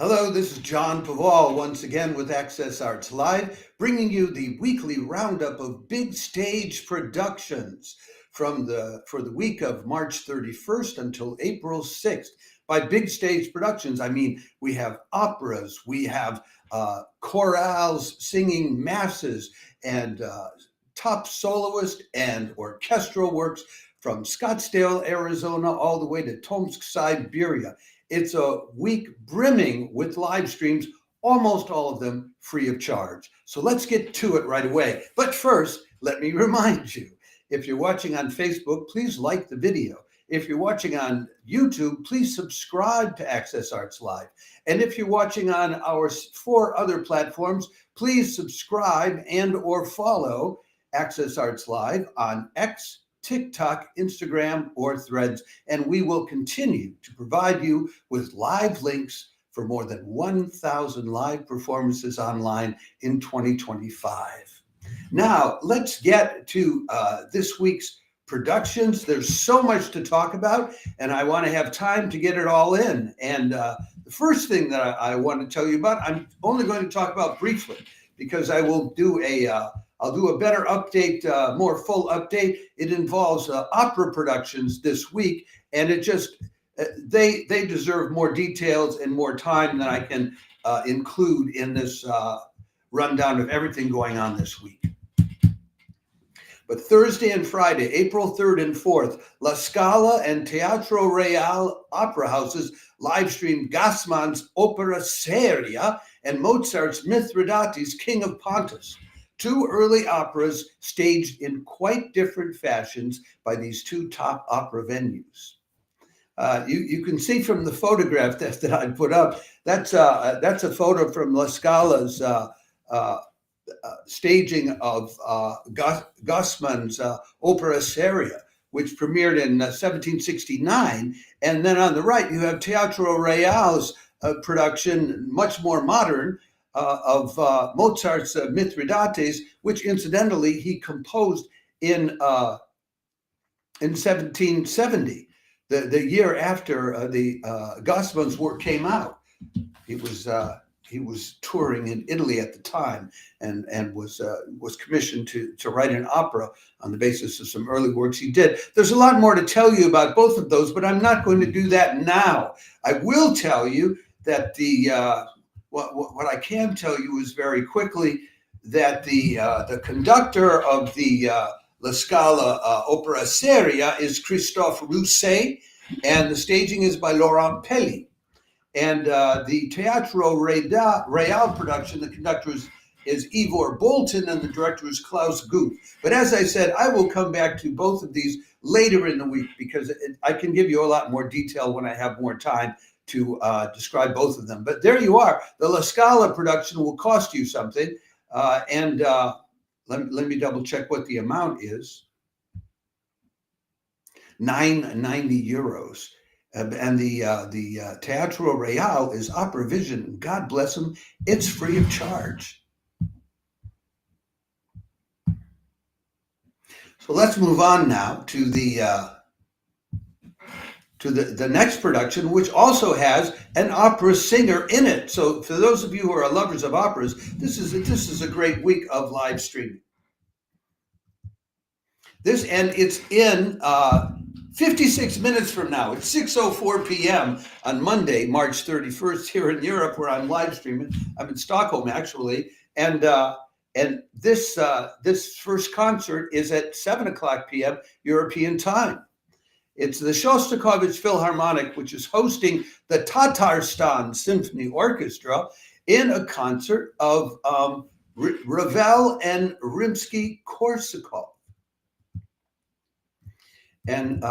Hello, this is John Paval once again with Access Arts Live, bringing you the weekly roundup of big stage productions for the week of March 31st until April 6th. By big stage productions, I mean we have operas, we have chorales singing masses, and top soloist and orchestral works from Scottsdale, Arizona, all the way to Tomsk, Siberia. It's a week brimming with live streams, almost all of them free of charge. So let's get to it right away. But first, let me remind you, if you're watching on Facebook, please like the video. If you're watching on YouTube, please subscribe to Access Arts Live. And if you're watching on our 4 other platforms, please subscribe and or follow Access Arts Live on X, TikTok, Instagram, or Threads, and we will continue to provide you with live links for more than 1,000 live performances online in 2025. Now, let's get to this week's productions. There's so much to talk about, and I want to have time to get it all in. And the first thing that I want to tell you about, I'm only going to talk about briefly, because I will do I'll do a better update, more full update. It involves opera productions this week, and it just, they deserve more details and more time than I can include in this rundown of everything going on this week. But Thursday and Friday, April 3rd and 4th, La Scala and Teatro Real opera houses live streamed Gassmann's opera Seria and Mozart's Mithridate's King of Pontus. 2 early operas staged in quite different fashions by these 2 top opera venues. You can see from the photograph that I put up, that's a photo from La Scala's staging of Gassmann's opera Seria, which premiered in 1769. And then on the right, you have Teatro Real's production, much more modern, of Mozart's Mithridates, which incidentally he composed in 1770, the year after the Gassmann's work came out. He was touring in Italy at the time, and was commissioned to write an opera on the basis of some early works he did. There's a lot more to tell you about both of those, but I'm not going to do that now. I will tell you that what I can tell you is very quickly that the conductor of the La Scala opera Seria is Christophe Rousset, and the staging is by Laurent Pelly. And the Teatro Real production, the conductor is Ivor Bolton, and the director is Klaus Guth. But as I said, I will come back to both of these later in the week, because I can give you a lot more detail when I have more time to describe both of them. But there you are. The La Scala production will cost you something. And let me double check what the amount is. €9.90. And the Teatro Real is Opera Vision. God bless them. It's free of charge. So let's move on now to the next production, which also has an opera singer in it. So for those of you who are lovers of operas, this is a great week of live streaming. And it's in 56 minutes from now. It's 6:04 p.m. on Monday, March 31st, here in Europe, where I'm live streaming. I'm in Stockholm, actually, and this first concert is at 7:00 p.m. European time. It's the Shostakovich Philharmonic, which is hosting the Tatarstan Symphony Orchestra in a concert of Ravel and Rimsky-Korsakov. And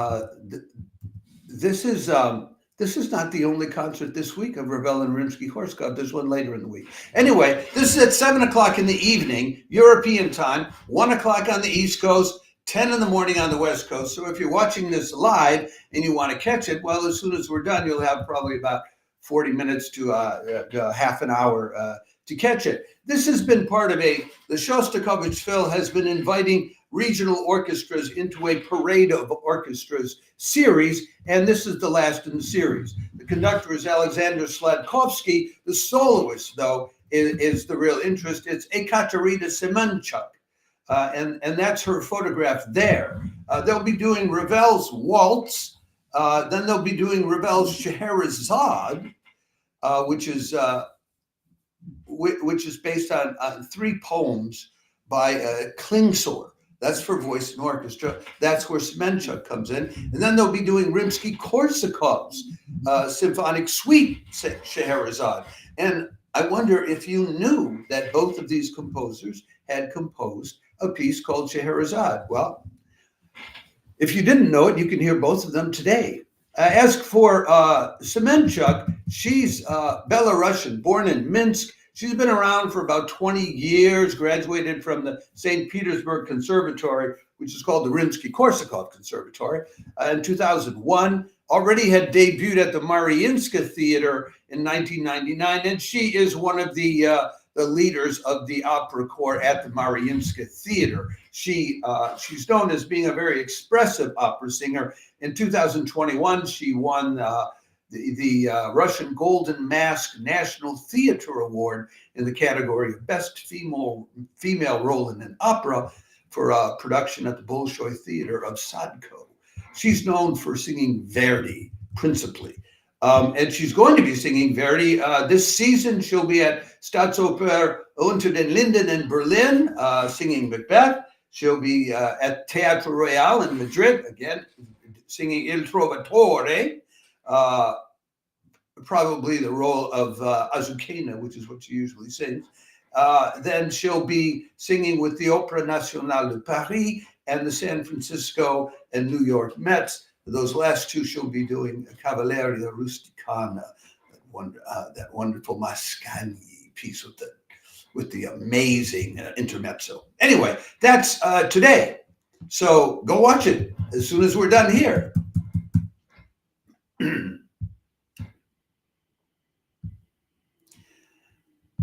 this is not the only concert this week of Ravel and Rimsky-Korsakov. There's one later in the week. Anyway, this is at 7:00 in the evening, European time, 1:00 on the East Coast, 10 in the morning on the West Coast. So if you're watching this live and you want to catch it, well, as soon as we're done, you'll have probably about 40 minutes to half an hour to catch it. This has been part of the Shostakovich Phil has been inviting regional orchestras into a parade of orchestras series, and this is the last in the series. The conductor is Alexander Sladkovsky. The soloist, though, is the real interest. It's Ekaterina Semenchuk, and that's her photograph there. They'll be doing Ravel's Waltz. Then they'll be doing Ravel's Scheherazade, which is based on 3 poems by Klingsor. That's for voice and orchestra. That's where Semenchuk comes in. And then they'll be doing Rimsky-Korsakov's symphonic suite Scheherazade. And I wonder if you knew that both of these composers had composed a piece called Scheherazade. Well, if you didn't know it, you can hear both of them today. As for Semenchuk, she's Belarusian, born in Minsk. She's been around for about 20 years, graduated from the St. Petersburg Conservatory, which is called the Rimsky-Korsakov Conservatory, in 2001. Already had debuted at the Mariinska Theater in 1999, and she is one of the leaders of the opera corps at the Mariinska Theater. She's known as being a very expressive opera singer. In 2021, she won the Russian Golden Mask National Theater Award in the category of Best Female Role in an Opera for a production at the Bolshoi Theater of Sadko. She's known for singing Verdi, principally. And she's going to be singing Verdi this season. She'll be at Staatsoper Unter den Linden in Berlin, singing Macbeth. She'll be at Teatro Royal in Madrid, again, singing Il Trovatore, probably the role of Azucena, which is what she usually sings. Then she'll be singing with the Opéra Nationale de Paris and the San Francisco and New York Mets. Those last 2 she'll be doing Cavalleria Rusticana, that wonderful Mascagni piece with the amazing intermezzo. Anyway, that's today. So go watch it as soon as we're done here.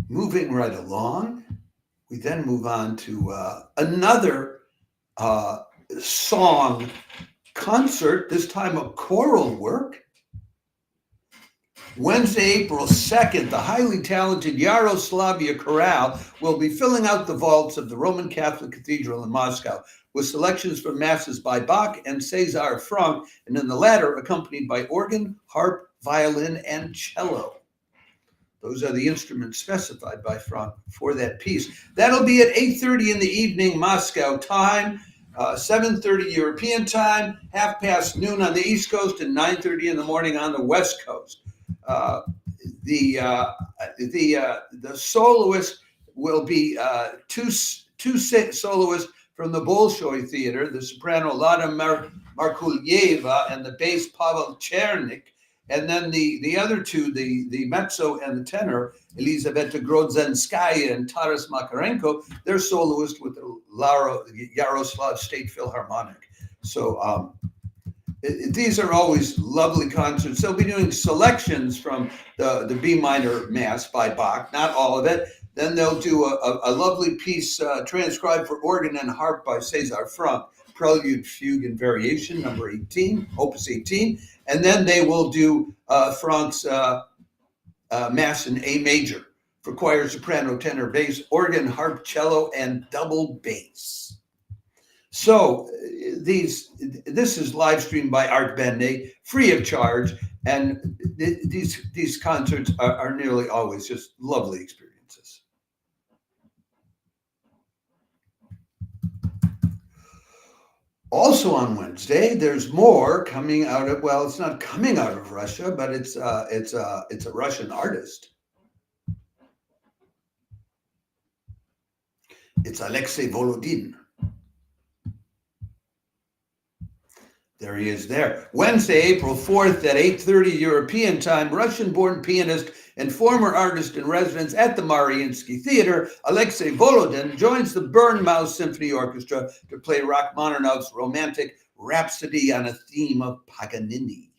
Moving right along, we then move on to another song concert, this time a choral work. Wednesday, April 2nd, the highly talented Yaroslavia Chorale will be filling out the vaults of the Roman Catholic Cathedral in Moscow with selections from masses by Bach and César Franck, and in the latter accompanied by organ, harp, violin, and cello. Those are the instruments specified by Franck for that piece. That'll be at 8:30 in the evening, Moscow time, 7:30 European time, 12:30 on the East Coast, and 9:30 in the morning on the West Coast. The soloist will be two soloists from the Bolshoi Theater, the soprano Lada Markulyeva and the bass Pavel Chernik. And then the other 2, the mezzo and the tenor, Elizaveta Grodzenskaya and Taras Makarenko, they're soloists with the Yaroslav State Philharmonic. So these are always lovely concerts. They'll be doing selections from the B minor Mass by Bach, not all of it. Then they'll do a lovely piece transcribed for organ and harp by César Franck, Prelude, Fugue, and Variation, number 18, opus 18. And then they will do Franck's Mass in A major for choir, soprano, tenor, bass, organ, harp, cello, and double bass. So this is live streamed by Artbene, free of charge, and these concerts are nearly always just lovely experiences. Also on Wednesday, there's more coming out of, well, it's not coming out of Russia, but it's a Russian artist. It's Alexei Volodin. There he is there. Wednesday, April 4th at 8:30 European time, Russian-born pianist and former artist in residence at the Mariinsky Theater, Alexei Volodin joins the Bournemouth Symphony Orchestra to play Rachmaninoff's romantic Rhapsody on a theme of Paganini.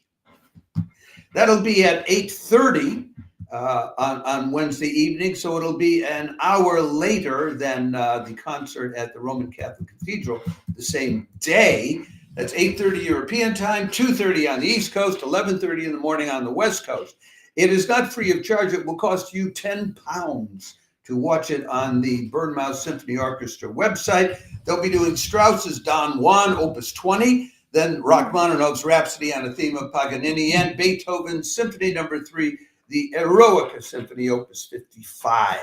That'll be at 8:30 on Wednesday evening, so it'll be an hour later than the concert at the Roman Catholic Cathedral the same day. That's 8:30 European time, 2:30 on the East Coast, 11:30 in the morning on the West Coast. It is not free of charge. It will cost you £10 to watch it on the Bournemouth Symphony Orchestra website. They'll be doing Strauss's Don Juan, Opus 20, then Rachmaninoff's Rhapsody on a Theme of Paganini, and Beethoven's Symphony No. 3, the Eroica Symphony, Opus 55.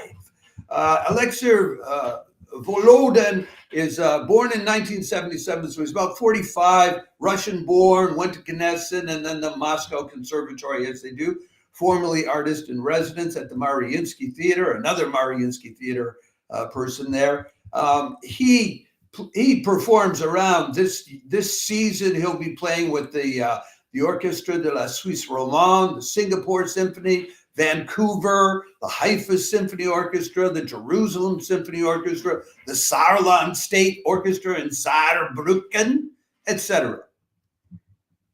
Alexei Volodin is born in 1977, so he's about 45, Russian-born, went to Knesset and then the Moscow Conservatory, as they do, formerly artist in residence at the Mariinsky Theater, another Mariinsky Theater person there. He performs around this season. He'll be playing with the Orchestra de la Suisse Romande, the Singapore Symphony, Vancouver, the Haifa Symphony Orchestra, the Jerusalem Symphony Orchestra, the Saarland State Orchestra in Saarbrücken, etc.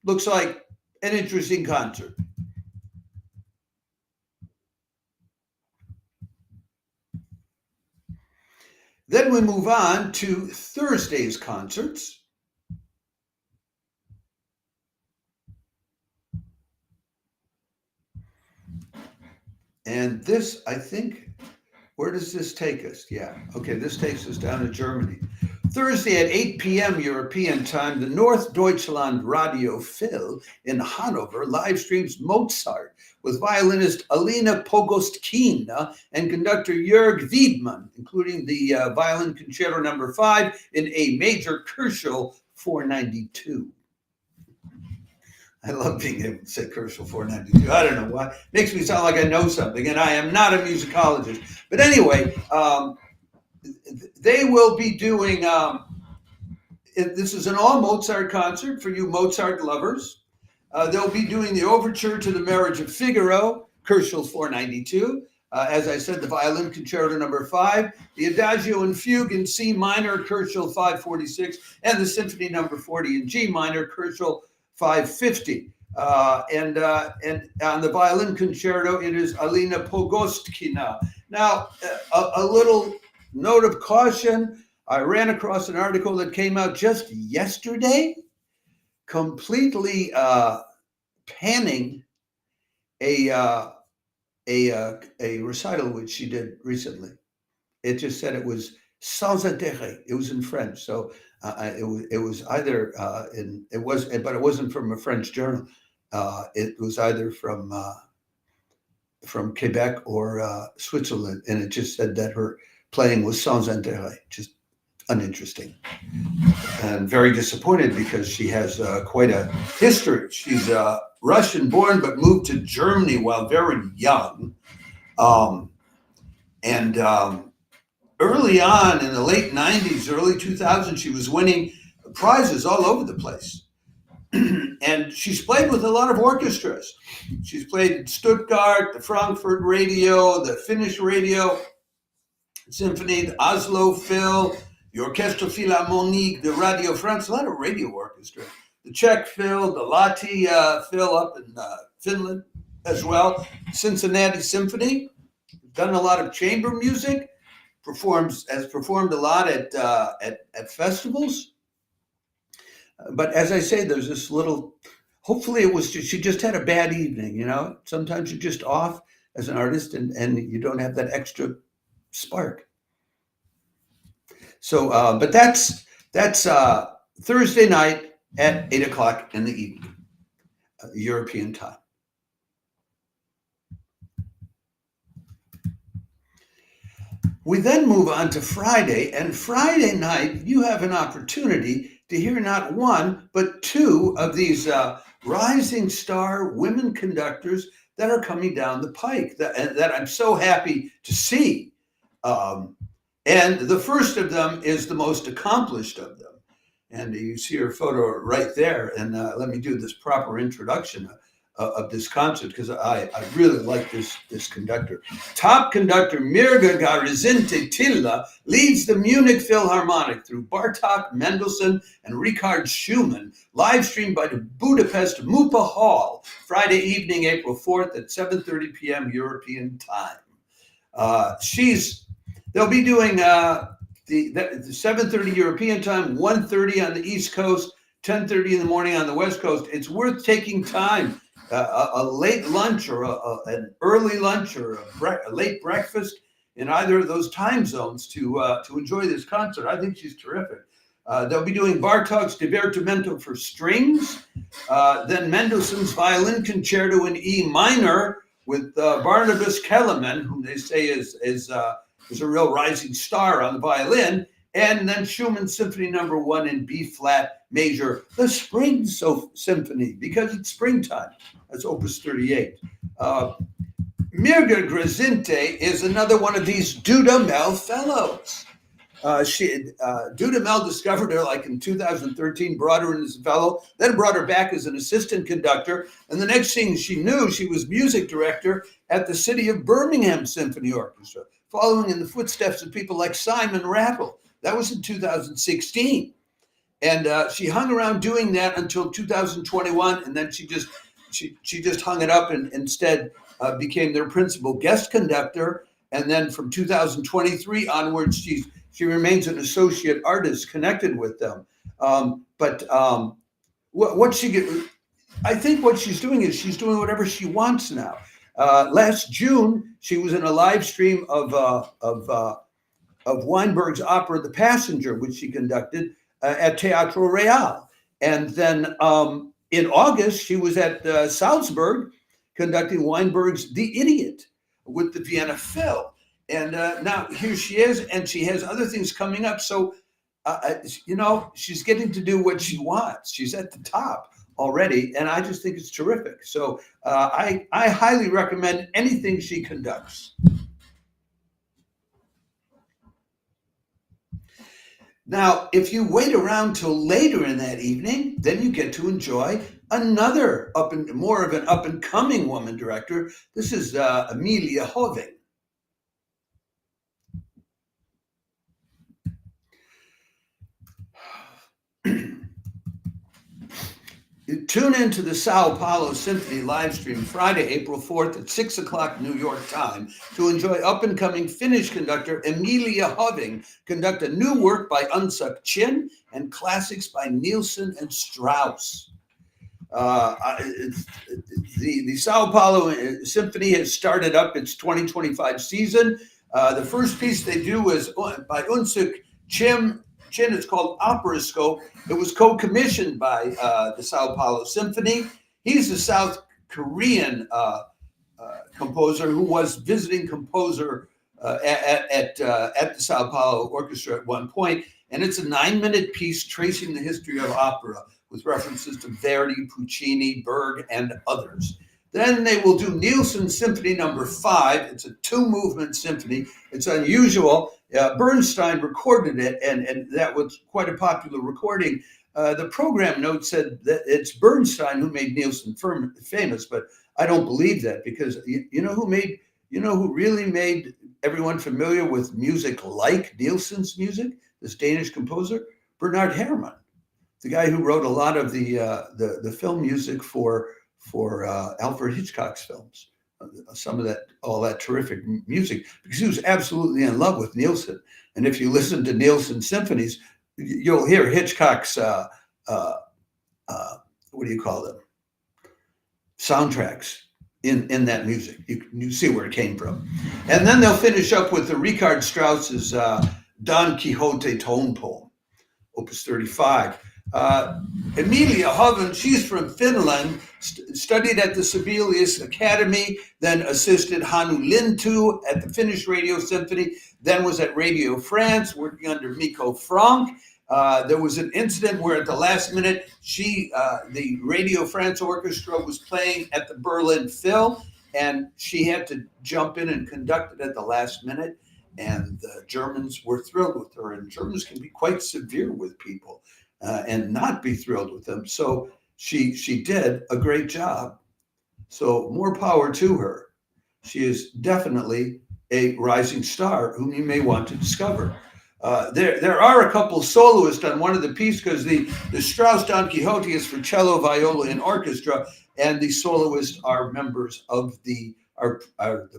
Looks like an interesting concert. Then we move on to Thursday's concerts. And this, I think, where does this take us? Yeah, okay, this takes us down to Germany. Thursday at 8 p.m. European time, the North Deutschland Radio Phil in Hanover live streams Mozart with violinist Alina Pogostkina and conductor Jörg Wiedmann, including the violin concerto No. 5 in A major Kerschel 492. I love being able to say Kerschel 492. I don't know why. It makes me sound like I know something, and I am not a musicologist. But anyway, they will be doing, this is an all Mozart concert for you Mozart lovers. They'll be doing the overture to the Marriage of Figaro, Kerschel 492. As I said, the violin concerto No. 5, the Adagio and Fugue in C minor, Kerschel 546, and the Symphony No. 40 in G minor, Kerschel 550. And on the violin concerto, it is Alina Pogostkina. Now, a little note of caution. I ran across an article that came out just yesterday, completely panning a recital which she did recently. It just said it was sans intérêt. It was in French, so it was either but it wasn't from a French journal. It was either from Quebec or Switzerland, and it just said that her playing was sans intérêt, just uninteresting, and very disappointed because she has quite a history. She's Russian-born but moved to Germany while very young, and early on in the late 90s, early 2000s, she was winning prizes all over the place. And she's played with a lot of orchestras. She's played in Stuttgart, the Frankfurt Radio, the Finnish Radio Symphony, the Oslo Phil, the Orchestra Philharmonique, the Radio France, a lot of radio orchestra, the Czech Phil, the Lahti Phil up in Finland as well, Cincinnati Symphony, done a lot of chamber music, has performed a lot at festivals. But as I say, there's this little, hopefully it was she just had a bad evening, you know. Sometimes you're just off as an artist and you don't have that extra spark. So, but that's Thursday night at 8 o'clock in the evening, European time. We then move on to Friday, and Friday night you have an opportunity to hear not one, but two of these rising star women conductors that are coming down the pike that I'm so happy to see. And the first of them is the most accomplished of them. And you see her photo right there. And let me do this proper introduction of this concert, because I really like this conductor. Top conductor Mirga Grazintye-Tylea leads the Munich Philharmonic through Bartók, Mendelssohn, and Richard Schumann, live streamed by the Budapest Mupa Hall, Friday evening, April 4th at 7:30 p.m. European time. They'll be doing the 7:30 European time, 1:30 on the East Coast, 10:30 in the morning on the West Coast, it's worth taking time, a late lunch or an early lunch or a late breakfast in either of those time zones to enjoy this concert. I think she's terrific. They'll be doing Bartók's Divertimento for strings, then Mendelssohn's Violin Concerto in E minor with Barnabas Kellerman, whom they say is a real rising star on the violin, and then Schumann's Symphony No. 1 in B flat major, the Spring Symphony, because it's springtime. That's Opus 38. Mirga Grazintye is another one of these Dudamel fellows. Dudamel discovered her like in 2013, brought her in as a fellow, then brought her back as an assistant conductor. And the next thing she knew, she was music director at the City of Birmingham Symphony Orchestra, following in the footsteps of people like Simon Rattle. That was in 2016. And she hung around doing that until 2021. And then she just hung it up and instead became their principal guest conductor. And then from 2023 onwards, she remains an associate artist connected with them. I think what she's doing is she's doing whatever she wants now. Last June, she was in a live stream of Weinberg's opera The Passenger, which she conducted at Teatro Real. And then in August, she was at Salzburg conducting Weinberg's The Idiot with the Vienna Phil. And now here she is, and she has other things coming up. So, she's getting to do what she wants. She's at the top already, and I just think it's terrific. So I highly recommend anything she conducts. Now, if you wait around till later in that evening, then you get to enjoy another more of an up-and-coming woman director. This is Emilia Hoving. Tune into the Sao Paulo Symphony live stream Friday, April 4th at 6 o'clock New York time to enjoy up-and-coming Finnish conductor Emilia Hoving conduct a new work by Unsuk Chin and classics by Nielsen and Strauss. The Sao Paulo Symphony has started up its 2025 season. The first piece they do is by Unsuk Chin. It's called Apr CET. It was co-commissioned by the Sao Paulo Symphony. He's a South Korean composer who was visiting composer at the Sao Paulo Orchestra at one point. And it's a 9-minute piece tracing the history of opera with references to Verdi, Puccini, Berg, and others. Then they will do Nielsen's Symphony No. 5. It's a 2-movement symphony. It's unusual. Bernstein recorded it, and that was quite a popular recording. The program note said that it's Bernstein who made Nielsen famous, but I don't believe that, because you know who really made everyone familiar with music like Nielsen's music? This Danish composer, Bernard Herrmann, the guy who wrote a lot of the film music for Alfred Hitchcock's films. Some of that, all that terrific music, because he was absolutely in love with Nielsen. And if you listen to Nielsen symphonies, you'll hear Hitchcock's, what do you call them? Soundtracks in that music. You see where it came from. And then they'll finish up with the Richard Strauss's Don Quixote tone poem, Opus 35. Emilia Hoving, she's from Finland, studied at the Sibelius Academy, then assisted Hannu Lintu at the Finnish Radio Symphony, then was at Radio France, working under Mikko Franck. There was an incident where at the last minute, the Radio France Orchestra was playing at the Berlin Phil, and she had to jump in and conduct it at the last minute. And the Germans were thrilled with her, and Germans can be quite severe with people. And not be thrilled with them. So she did a great job. So more power to her. She is definitely a rising star whom you may want to discover. There are a couple soloists on one of the pieces, because the Strauss Don Quixote is for cello, viola, and orchestra, and the soloists are members of the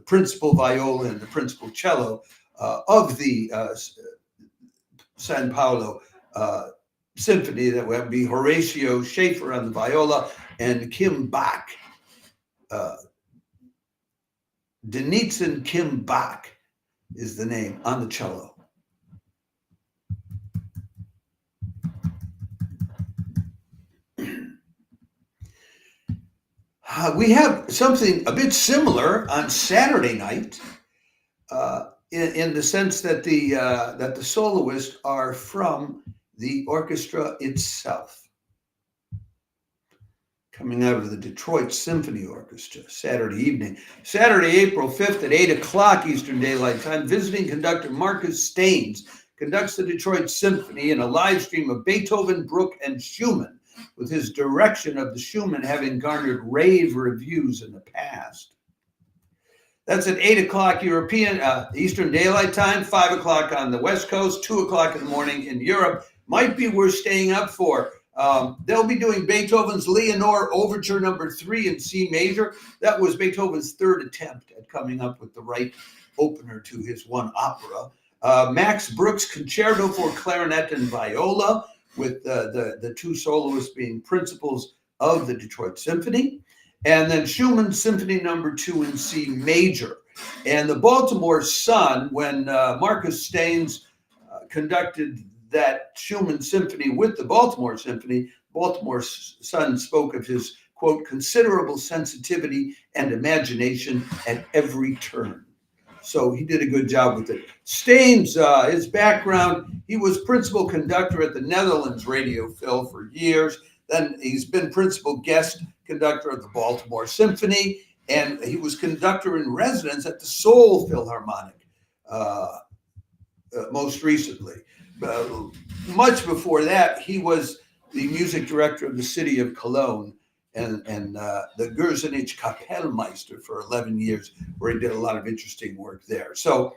principal viola and the principal cello of the San Paulo symphony. That would be Horatio Schaefer on the viola and Kim Bach. Denitsen Kim Bach is the name on the cello. We have something a bit similar on Saturday night, in the sense that the soloists are from the orchestra itself, coming out of the Detroit Symphony Orchestra. Saturday evening, Saturday, April 5th at 8 o'clock Eastern Daylight Time. Visiting conductor Marcus Staines conducts the Detroit Symphony in a live stream of Beethoven, Bruch, and Schumann, with his direction of the Schumann having garnered rave reviews in the past. That's at 8 o'clock European Eastern Daylight Time, 5 o'clock on the West Coast, 2 o'clock in the morning in Europe. Might be worth staying up for. They'll be doing Beethoven's Leonore Overture No. 3 in C major. That was Beethoven's third attempt at coming up with the right opener to his one opera. Max Bruch's Concerto for Clarinet and Viola, with the two soloists being principals of the Detroit Symphony. And then Schumann's Symphony No. 2 in C major. And the Baltimore Sun, when Marcus Staines conducted that Schumann Symphony with the Baltimore Symphony, Baltimore Sun spoke of his, quote, considerable sensitivity and imagination at every turn. So he did a good job with it. Staines, his background, he was principal conductor at the Netherlands Radio Phil for years. Then he's been principal guest conductor of the Baltimore Symphony, and he was conductor in residence at the Seoul Philharmonic most recently. Much before that, he was the music director of the city of Cologne and the Gürzenich Kapellmeister for 11 years, where he did a lot of interesting work there. So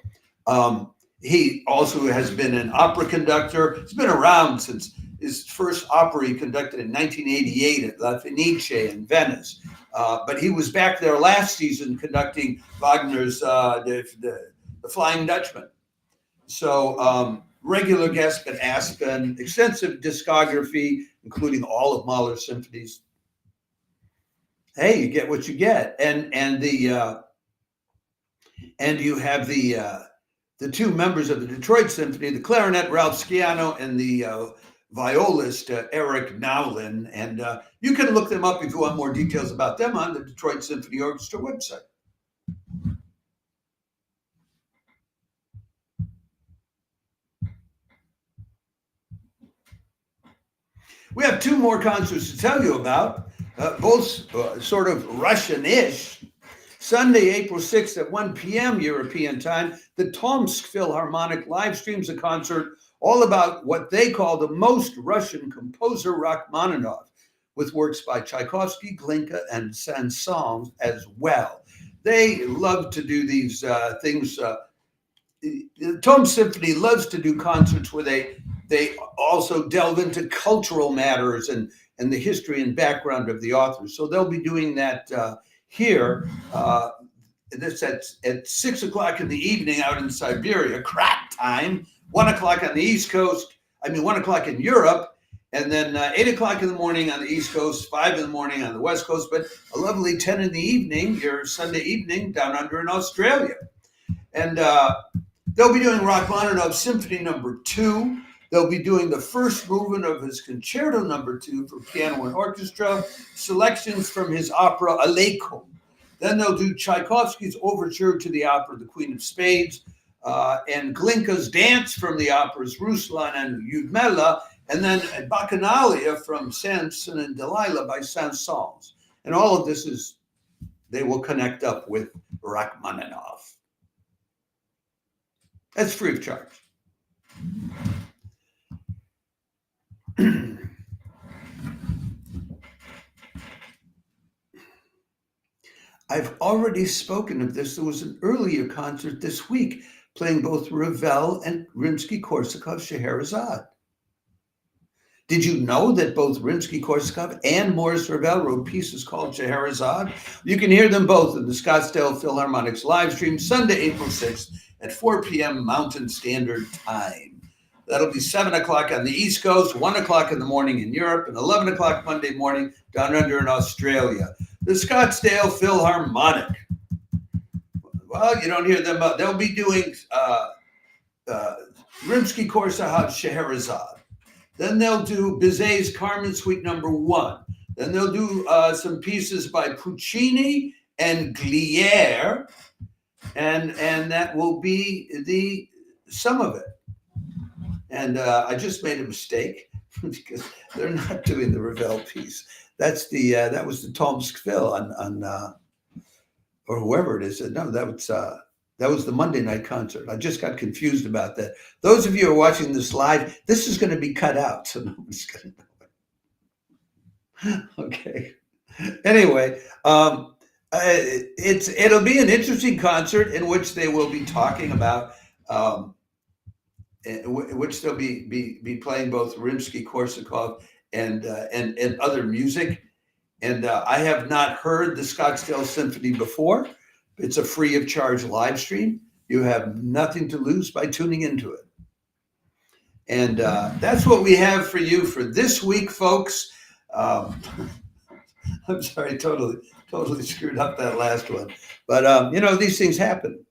he also has been an opera conductor. He's been around since his first opera he conducted in 1988 at La Fenice in Venice. But he was back there last season conducting Wagner's the Flying Dutchman. So regular guest at Aspen, extensive discography, including all of Mahler's symphonies. Hey, you get what you get, and you have the two members of the Detroit Symphony, the clarinet Ralph Sciano and the violist Eric Nowlin, and you can look them up if you want more details about them on the Detroit Symphony Orchestra website. We have two more concerts to tell you about, both sort of Russian-ish. Sunday, April 6th at 1 p.m. European time, the Tomsk Philharmonic live streams a concert all about what they call the most Russian composer, Rachmaninoff, with works by Tchaikovsky, Glinka, and Saint-Saëns as well. They love to do these things. The Tomsk Symphony loves to do concerts where they also delve into cultural matters and the history and background of the authors. So they'll be doing that here. This at 6 o'clock in the evening out in Siberia, crap time, 1 o'clock on the East Coast, 1 o'clock in Europe, and then 8 o'clock in the morning on the East Coast, 5 in the morning on the West Coast, but a lovely 10 in the evening, your Sunday evening down under in Australia. And they'll be doing Rachmaninoff's Symphony No. 2. They'll be doing the first movement of his Concerto No. 2 for piano and orchestra, selections from his opera Aleko. Then they'll do Tchaikovsky's overture to the opera The Queen of Spades, and Glinka's dance from the operas Ruslan and Lyudmila, and then Bacchanalia from Samson and Delilah by Saint-Saëns. And all of this they will connect up with Rachmaninoff. That's free of charge. I've already spoken of this. There was an earlier concert this week playing both Ravel and Rimsky-Korsakov Scheherazade. Did you know that both Rimsky-Korsakov and Maurice Ravel wrote pieces called Scheherazade? You can hear them both in the Scottsdale Philharmonic's live stream Sunday, April 6th at 4 p.m. Mountain Standard Time. That'll be 7 o'clock on the East Coast, 1 o'clock in the morning in Europe, and 11 o'clock Monday morning down under in Australia. The Scottsdale Philharmonic. Well, you don't hear them. They'll be doing Rimsky-Korsakov Scheherazade. Then they'll do Bizet's Carmen Suite No. 1. Then they'll do some pieces by Puccini and Glier, and that will be the sum of it. And I just made a mistake because they're not doing the Ravel piece. That's that was the Tomsk Phil on or whoever it is. No, that was the Monday night concert. I just got confused about that. Those of you who are watching this live, this is going to be cut out, so nobody's going to know it. Okay. Anyway, it'll be an interesting concert in which they will be talking about, in which they'll be playing both Rimsky-Korsakov and other music. And I have not heard the Scottsdale Symphony before. It's a free of charge live stream. You have nothing to lose by tuning into it. And that's what we have for you for this week, folks. I'm sorry, totally screwed up that last one. But, these things happen,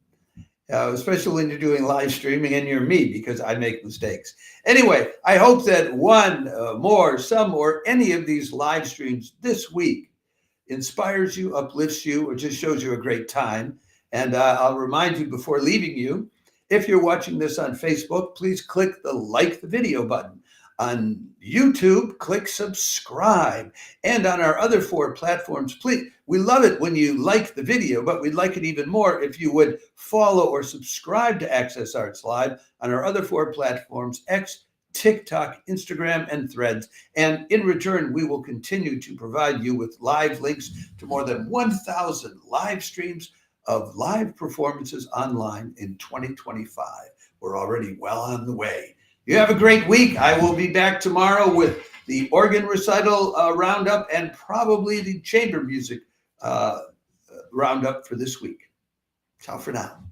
especially when you're doing live streaming and you're me, because I make mistakes. Anyway, I hope that one, more, some, or any of these live streams this week inspires you, uplifts you, or just shows you a great time. And I'll remind you before leaving you, if you're watching this on Facebook, please click the like the video button. On YouTube, click subscribe. And on our other 4 platforms, please, we love it when you like the video, but we'd like it even more if you would follow or subscribe to Access Arts Live on our other 4 platforms, X, TikTok, Instagram, and Threads. And in return, we will continue to provide you with live links to more than 1,000 live streams of live performances online in 2025. We're already well on the way. You have a great week. I will be back tomorrow with the organ recital roundup and probably the chamber music roundup for this week. Ciao for now.